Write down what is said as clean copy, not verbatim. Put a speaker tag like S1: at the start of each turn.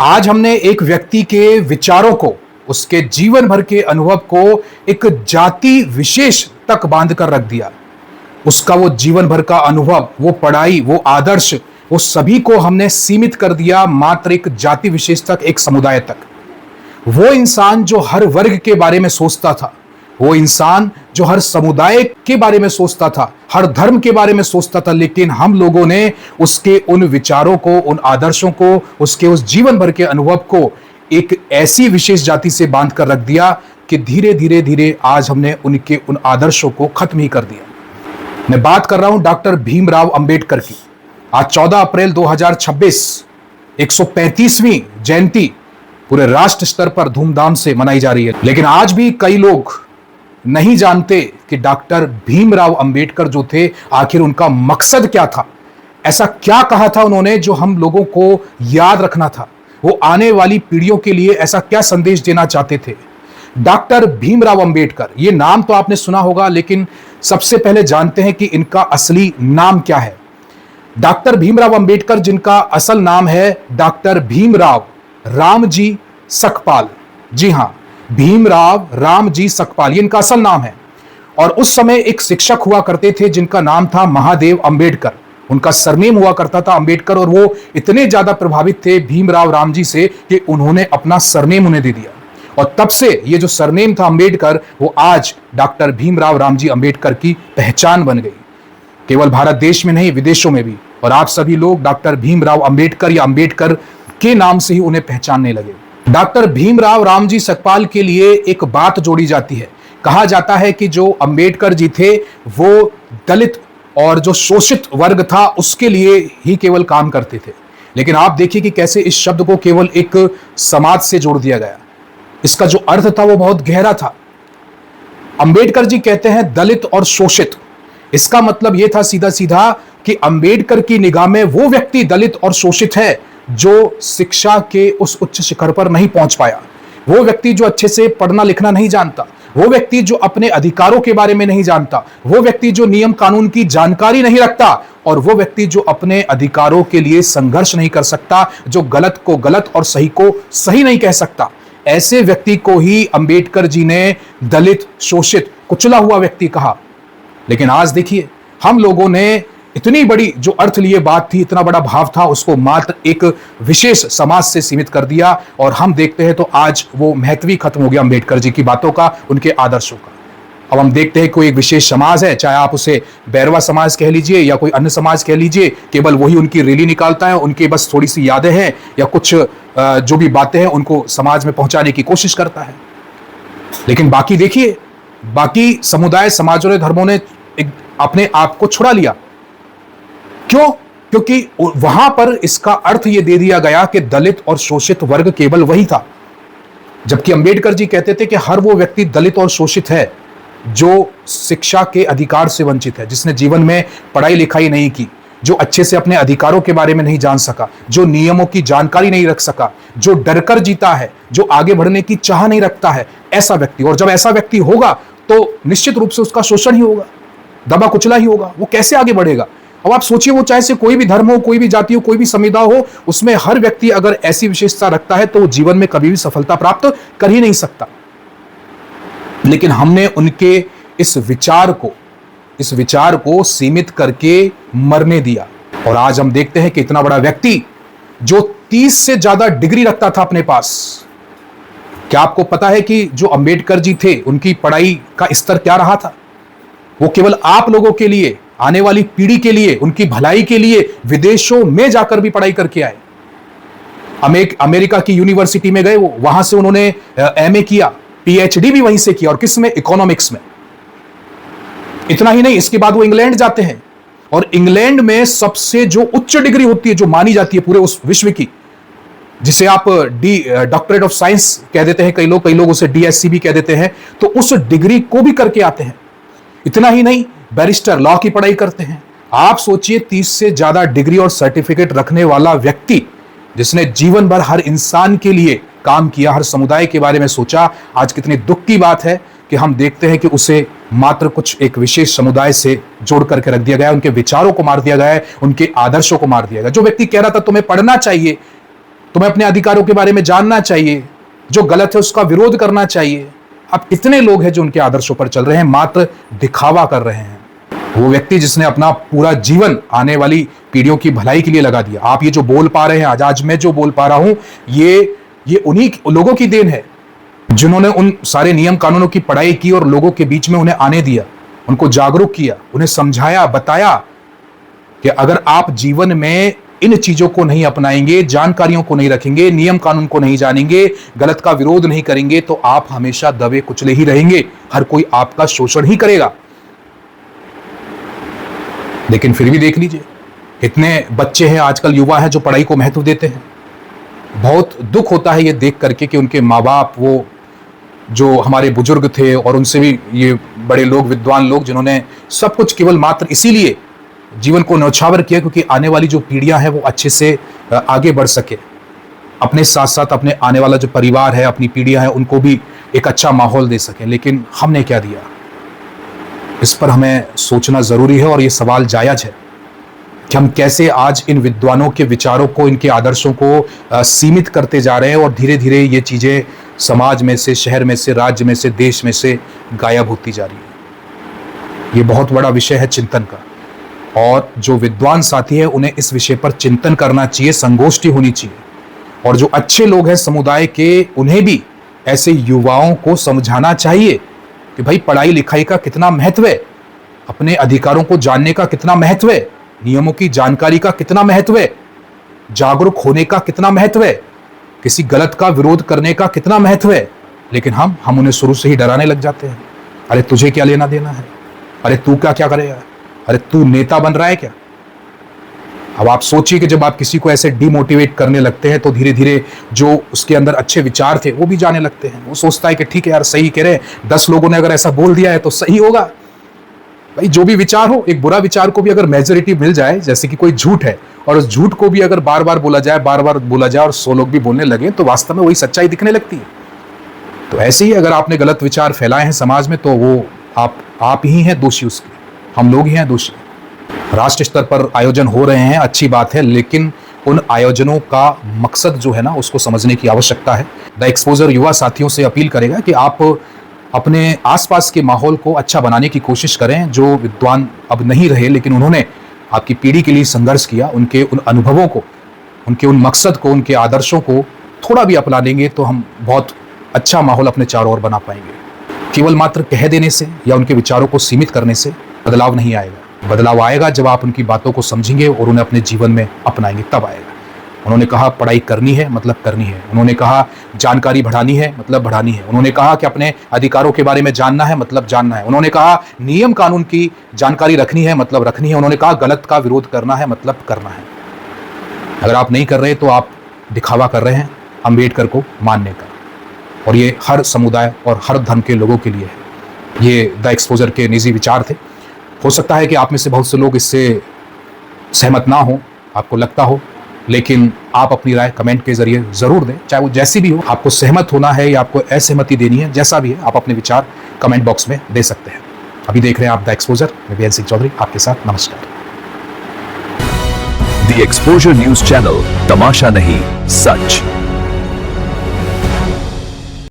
S1: आज हमने एक व्यक्ति के विचारों को, उसके जीवन भर के अनुभव को एक जाति विशेष तक बांध कर रख दिया। उसका वो जीवन भर का अनुभव, वो पढ़ाई, वो आदर्श, वो सभी को हमने सीमित कर दिया मात्र एक जाति विशेष तक, एक समुदाय तक। वो इंसान जो हर वर्ग के बारे में सोचता था, वो इंसान जो हर समुदाय के बारे में सोचता था, हर धर्म के बारे में सोचता था, लेकिन हम लोगों ने उसके उन विचारों को, उन आदर्शों को, उसके उस जीवन भर के अनुभव को एक ऐसी विशेष जाति से बांध कर रख दिया कि धीरे धीरे धीरे आज हमने उनके उन आदर्शों को खत्म ही कर दिया। मैं बात कर रहा हूं डॉक्टर भीमराव अंबेडकर की। आज 14 अप्रैल 2026 135वीं जयंती पूरे राष्ट्र स्तर पर धूमधाम से मनाई जा रही है, लेकिन आज भी कई लोग नहीं जानते कि डॉक्टर भीमराव अंबेडकर जो थे, आखिर उनका मकसद क्या था। ऐसा क्या कहा था उन्होंने जो हम लोगों को याद रखना था। वो आने वाली पीढ़ियों के लिए ऐसा क्या संदेश देना चाहते थे। डॉक्टर भीमराव अंबेडकर, ये नाम तो आपने सुना होगा, लेकिन सबसे पहले जानते हैं कि इनका असली नाम क्या है। डॉक्टर भीमराव अंबेडकर, जिनका असल नाम है डॉक्टर भीमराव रामजी सकपाल। जी हां, भीमराव रामजी सकपाल, ये इनका असल नाम है। और उस समय एक शिक्षक हुआ करते थे जिनका नाम था महादेव अंबेडकर। उनका सरनेम हुआ करता था अंबेडकर, और वो इतने ज्यादा प्रभावित थे भीमराव रामजी से कि उन्होंने अपना सरनेम उन्हें दे दिया। और तब से ये जो सरनेम था अंबेडकर, वो आज डॉक्टर भीमराव रामजी अंबेडकर की पहचान बन गई, केवल भारत देश में नहीं, विदेशों में भी। और आप सभी लोग डॉक्टर भीमराव अंबेडकर या अंबेडकर के नाम से ही उन्हें पहचानने लगे। डॉक्टर भीमराव रामजी सकपाल के लिए एक बात जोड़ी जाती है। कहा जाता है कि जो अंबेडकर जी थे वो दलित और जो शोषित वर्ग था उसके लिए ही केवल काम करते थे, लेकिन आप देखिए कि कैसे इस शब्द को केवल एक समाज से जोड़ दिया गया। इसका जो अर्थ था वो बहुत गहरा था। अंबेडकर जी कहते हैं दलित और शोषित। इसका मतलब यह था सीधा सीधा कि अंबेडकर की निगाह में वो व्यक्ति दलित और शोषित है जो शिक्षा के उस उच्च शिखर पर नहीं पहुंच पाया, वो व्यक्ति जो अच्छे से पढ़ना लिखना नहीं जानता, वो व्यक्ति जो अपने अधिकारों के बारे में नहीं जानता, वो व्यक्ति जो नियम कानून की जानकारी नहीं रखता, और वो व्यक्ति जो अपने अधिकारों के लिए संघर्ष नहीं कर सकता, जो गलत को गलत और सही को सही नहीं कह सकता। ऐसे व्यक्ति को ही अंबेडकर जी ने दलित, शोषित, कुचला हुआ व्यक्ति कहा। लेकिन आज देखिए, हम लोगों ने इतनी बड़ी जो अर्थ लिए बात थी, इतना बड़ा भाव था, उसको मात्र एक विशेष समाज से सीमित कर दिया। और हम देखते हैं तो आज वो महत्व ही खत्म हो गया अंबेडकर जी की बातों का, उनके आदर्शों का। अब हम देखते हैं कोई एक विशेष समाज है, चाहे आप उसे बैरवा समाज कह लीजिए या कोई अन्य समाज कह लीजिए, केवल वही उनकी रैली निकालता है, उनके बस थोड़ी सी यादें हैं या कुछ जो भी बातें हैं उनको समाज में पहुंचाने की कोशिश करता है। लेकिन बाकी देखिए, बाकी समुदाय, समाजों ने, धर्मों ने अपने आप को छुड़ा लिया। क्यों? क्योंकि वहां पर इसका अर्थ यह दे दिया गया कि दलित और शोषित वर्ग केवल वही था, जबकि अंबेडकर जी कहते थे कि हर वो व्यक्ति दलित और शोषित है जो शिक्षा के अधिकार से वंचित है, जिसने जीवन में पढ़ाई लिखाई नहीं की, जो अच्छे से अपने अधिकारों के बारे में नहीं जान सका, जो नियमों की जानकारी नहीं रख सका, जो डरकर जीता है, जो आगे बढ़ने की चाह नहीं रखता है, ऐसा व्यक्ति। और जब ऐसा व्यक्ति होगा तो निश्चित रूप से उसका शोषण ही होगा, दबा कुचला ही होगा। वो कैसे आगे बढ़ेगा? अब आप सोचिए, वो चाहे से कोई भी धर्म हो, कोई भी जाति हो, कोई भी समुदाय हो, उसमें हर व्यक्ति अगर ऐसी विशेषता रखता है तो वो जीवन में कभी भी सफलता प्राप्त कर ही नहीं सकता। लेकिन हमने उनके इस विचार को सीमित करके मरने दिया। और आज हम देखते हैं कि इतना बड़ा व्यक्ति जो 30 से ज्यादा डिग्री रखता था अपने पास। क्या आपको पता है कि जो अंबेडकर जी थे, उनकी पढ़ाई का स्तर क्या रहा था? वो केवल आप लोगों के लिए, आने वाली पीढ़ी के लिए, उनकी भलाई के लिए विदेशों में जाकर भी पढ़ाई करके आए। अमेरिका की यूनिवर्सिटी में गए, वो वहां से उन्होंने एमए किया, पीएचडी भी वहीं से किया, और किस में? इकोनॉमिक्स में। इतना ही नहीं, इसके बाद वो इंग्लैंड जाते हैं, और इंग्लैंड में सबसे जो उच्च डिग्री होती है, जो मानी जाती है पूरे उस विश्व की, जिसे आप डॉक्टरेट ऑफ साइंस कह देते हैं, कई लोग उसे डीएससी भी कह देते हैं, तो उस डिग्री को भी करके आते हैं। इतना ही नहीं, बैरिस्टर, लॉ की पढ़ाई करते हैं। आप सोचिए, 30 से ज्यादा डिग्री और सर्टिफिकेट रखने वाला व्यक्ति, जिसने जीवन भर हर इंसान के लिए काम किया, हर समुदाय के बारे में सोचा, आज कितनी दुख की बात है कि हम देखते हैं कि उसे मात्र कुछ एक विशेष समुदाय से जोड़ करके रख दिया गया है, उनके विचारों को मार दिया गया है, उनके आदर्शों को मार दिया गया। जो व्यक्ति कह रहा था तुम्हें पढ़ना चाहिए, तुम्हें अपने अधिकारों के बारे में जानना चाहिए, जो गलत है उसका विरोध करना चाहिए। अब कितने लोग हैं जो उनके आदर्शों पर चल रहे हैं, मात्र दिखावा कर रहे हैं। वो व्यक्ति जिसने अपना पूरा जीवन आने वाली पीढ़ियों की भलाई के लिए लगा दिया। आप ये जो बोल पा रहे हैं आज मैं जो बोल पा रहा हूं, ये उन्हीं लोगों की देन है जिन्होंने उन सारे नियम कानूनों की पढ़ाई की और लोगों के बीच में उन्हें आने दिया, उनको जागरूक किया, उन्हें समझाया, बताया कि अगर आप जीवन में इन चीजों को नहीं अपनाएंगे, जानकारियों को नहीं रखेंगे, नियम कानून को नहीं जानेंगे, गलत का विरोध नहीं करेंगे, तो आप हमेशा दबे कुचले ही रहेंगे, हर कोई आपका शोषण ही करेगा। लेकिन फिर भी देख लीजिए, इतने बच्चे हैं आजकल, युवा हैं जो पढ़ाई को महत्व देते हैं। बहुत दुख होता है ये देख करके कि उनके माँ बाप, वो जो हमारे बुजुर्ग थे और उनसे भी ये बड़े लोग, विद्वान लोग, जिन्होंने सब कुछ केवल मात्र इसीलिए जीवन को न्यौछावर किया क्योंकि आने वाली जो पीढ़ियां हैं वो अच्छे से आगे बढ़ सके, अपने साथ साथ अपने आने वाला जो परिवार है, अपनी पीढ़ियां हैं, उनको भी एक अच्छा माहौल दे सके। लेकिन हमने क्या दिया, इस पर हमें सोचना जरूरी है। और ये सवाल जायज है कि हम कैसे आज इन विद्वानों के विचारों को, इनके आदर्शों को सीमित करते जा रहे हैं और धीरे धीरे ये चीजें समाज में से, शहर में से, राज्य में से, देश में से गायब होती जा रही है। ये बहुत बड़ा विषय है चिंतन का, और जो विद्वान साथी है उन्हें इस विषय पर चिंतन करना चाहिए, संगोष्ठी होनी चाहिए। और जो अच्छे लोग हैं समुदाय के, उन्हें भी ऐसे युवाओं को समझाना चाहिए कि भाई पढ़ाई लिखाई का कितना महत्व है, अपने अधिकारों को जानने का कितना महत्व है, नियमों की जानकारी का कितना महत्व है, जागरूक होने का कितना महत्व है, किसी गलत का विरोध करने का कितना महत्व है। लेकिन हम उन्हें शुरू से ही डराने लग जाते हैं। अरे तुझे क्या लेना देना है, अरे तू क्या करेगा, अरे तू नेता बन रहा है क्या। अब आप सोचिए कि जब आप किसी को ऐसे डिमोटिवेट करने लगते हैं तो धीरे धीरे जो उसके अंदर अच्छे विचार थे वो भी जाने लगते हैं। वो सोचता है कि ठीक है यार, सही कह रहे हैं, 10 लोगों ने अगर ऐसा बोल दिया है तो सही होगा। भाई जो भी विचार हो, एक बुरा विचार को भी अगर मेजोरिटी मिल जाए, जैसे कि कोई झूठ है और उस झूठ को भी अगर बार बार बोला जाए और 100 लोग भी बोलने लगे, तो वास्तव में वही सच्चाई दिखने लगती है। तो ऐसे ही अगर आपने गलत विचार फैलाए हैं समाज में, तो वो आप ही हैं दोषी, उसके हम लोग ही हैं दोषी। राष्ट्र स्तर पर आयोजन हो रहे हैं, अच्छी बात है, लेकिन उन आयोजनों का मकसद जो है ना, उसको समझने की आवश्यकता है। द एक्सपोजर युवा साथियों से अपील करेगा कि आप अपने आसपास के माहौल को अच्छा बनाने की कोशिश करें। जो विद्वान अब नहीं रहे, लेकिन उन्होंने आपकी पीढ़ी के लिए संघर्ष किया, उनके उन अनुभवों को, उनके उन मकसद को, उनके आदर्शों को थोड़ा भी अपना लेंगे तो हम बहुत अच्छा माहौल अपने चारों ओर बना पाएंगे। केवल मात्र कह देने से या उनके विचारों को सीमित करने से बदलाव नहीं आएगा। बदलाव आएगा जब आप उनकी बातों को समझेंगे और उन्हें अपने जीवन में अपनाएंगे, तब आएगा। उन्होंने कहा पढ़ाई करनी है मतलब करनी है, उन्होंने कहा जानकारी बढ़ानी है मतलब बढ़ानी है, उन्होंने कहा कि अपने अधिकारों के बारे में जानना है मतलब जानना है, उन्होंने कहा नियम कानून की जानकारी रखनी है मतलब रखनी है, उन्होंने कहा गलत का विरोध करना है मतलब करना है। अगर आप नहीं कर रहे तो आप दिखावा कर रहे हैं अम्बेडकर को मानने का, और ये हर समुदाय और हर धर्म के लोगों के लिए है। ये द एक्सपोजर के निजी विचार थे। हो सकता है कि आप में से बहुत से लोग इससे सहमत ना हो, आपको लगता हो, लेकिन आप अपनी राय कमेंट के जरिए जरूर दें, चाहे वो जैसी भी हो। आपको सहमत होना है या आपको असहमति देनी है, जैसा भी है, आप अपने विचार कमेंट बॉक्स में दे सकते हैं। अभी देख रहे हैं आप द एक्सपोजर, मैं बीएन सिंह चौधरी आपके साथ। नमस्कार।
S2: द एक्सपोजर न्यूज चैनल, तमाशा नहीं सच।